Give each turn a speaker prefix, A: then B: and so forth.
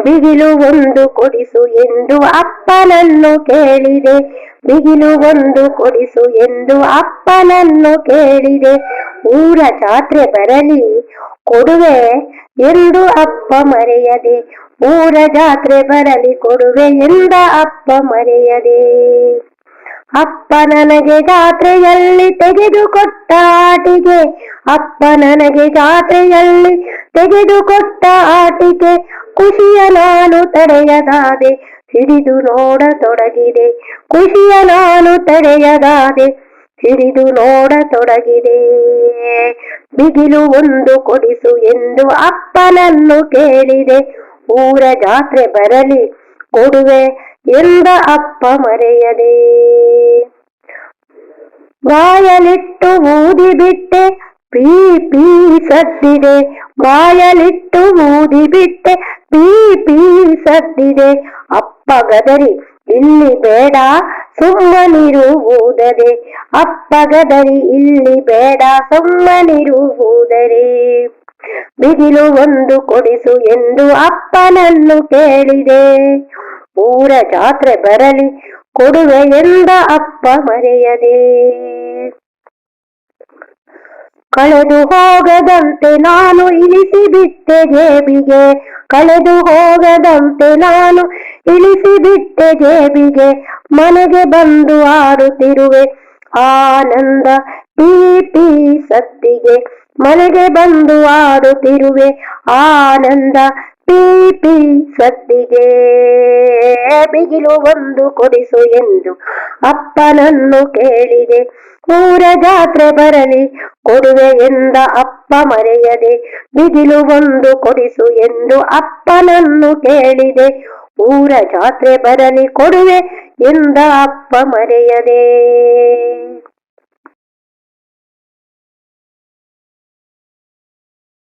A: ಬಿಗಿಲು ಒಂದು ಕೊಡಿಸು ಎಂದು ಅಪ್ಪನನ್ನು ಕೇಳಿದೆ. ಬಿಗಿಲು ಒಂದು ಕೊಡಿಸು ಎಂದು ಅಪ್ಪನನ್ನು ಕೇಳಿದೆ. ಊರ ಜಾತ್ರೆ ಬರಲಿ ಕೊಡುವೆ ಎಂದು ಅಪ್ಪ ಮರೆಯದೆ. ಊರ ಜಾತ್ರೆ ಬರಲಿ ಕೊಡುವೆ ಎಂದ ಅಪ್ಪ ಮರೆಯದೆ. ಅಪ್ಪ ನನಗೆ ಜಾತ್ರೆಯಲ್ಲಿ ತೆಗೆದುಕೊಟ್ಟ ಆಟಿಕೆ. ಅಪ್ಪ ನನಗೆ ಜಾತ್ರೆಯಲ್ಲಿ ತೆಗೆದುಕೊಟ್ಟ ಆಟಿಕೆ. ಖುಷಿಯ ನಾನು ತಡೆಯದಾದೆ ಹಿಡಿದು ನೋಡತೊಡಗಿದೆ. ಖುಷಿಯ ನಾನು ತಡೆಯದಾದೆ ಹಿಡಿದು ನೋಡತೊಡಗಿದೆ. ಬಿಗಿಲು ಒಂದು ಕೊಡಿಸು ಎಂದು ಅಪ್ಪನನ್ನು ಕೇಳಿದೆ. ಊರ ಜಾತ್ರೆ ಬರಲಿ ಕೊಡುವೆ ಎಂದ ಅಪ್ಪ ಮರೆಯದೆ. ಬಾಯಲಿಟ್ಟು ಊದಿ ಬಿಟ್ಟೆ ಪೀ ಪೀ ಸದ್ದಿದೆ. ಬಾಯಲಿಟ್ಟು ಊದಿ ಬಿಟ್ಟೆ ಪೀ ಪೀ ಸದ್ದಿದೆ. ಅಪ್ಪ ಗದರಿ ಇಲ್ಲಿ ಬೇಡ ಸುಮ್ಮನಿರು ಊದದೆ. ಅಪ್ಪ ಗದರಿ ಇಲ್ಲಿ ಬೇಡ ಸುಮ್ಮನಿರು ಊದರೆ. ಬಿಗಿಲು ಒಂದು ಕೊಡಿಸು ಎಂದು ಅಪ್ಪನನ್ನು ಕೇಳಿದೆ. ಊರ ಜಾತ್ರೆ ಬರಲಿ ಕೊಡುವೆ ಎಂದ ಅಪ್ಪ ಮರೆಯದೆ. ಕಳೆದು ಹೋಗದಂತೆ ನಾನು ಇಳಿಸಿಬಿಟ್ಟೆ ಜೇಬಿಗೆ. ಕಳೆದು ಹೋಗದಂತೆ ನಾನು ಇಳಿಸಿಬಿಟ್ಟೆ ಜೇಬಿಗೆ. ಮನೆಗೆ ಬಂದು ಆಡುತ್ತಿರುವೆ ಆನಂದ ಪೀ ಪೀ ಸದ್ದಿಗೆ. ಮನೆಗೆ ಬಂದು ಆಡುತ್ತಿರುವೆ ಆನಂದ ಪೀ ಪೀ ಸದ್ದಿಗೆ. ಬಿಗಿಲು ಒಂದು ಕೊಡಿಸು ಎಂದು ಅಪ್ಪನನ್ನು ಕೇಳಿದೆ. ಊರ ಜಾತ್ರೆ ಬರಲಿ ಕೊಡುವೆ ಎಂದ ಅಪ್ಪ ಮರೆಯದೆ. ಬಿಗಿಲು ಒಂದು ಕೊಡಿಸು ಎಂದು ಅಪ್ಪನನ್ನು ಕೇಳಿದೆ. ಊರ ಜಾತ್ರೆ ಬರಲಿ ಕೊಡುವೆ ಎಂದ ಅಪ್ಪ ಮರೆಯದೆ.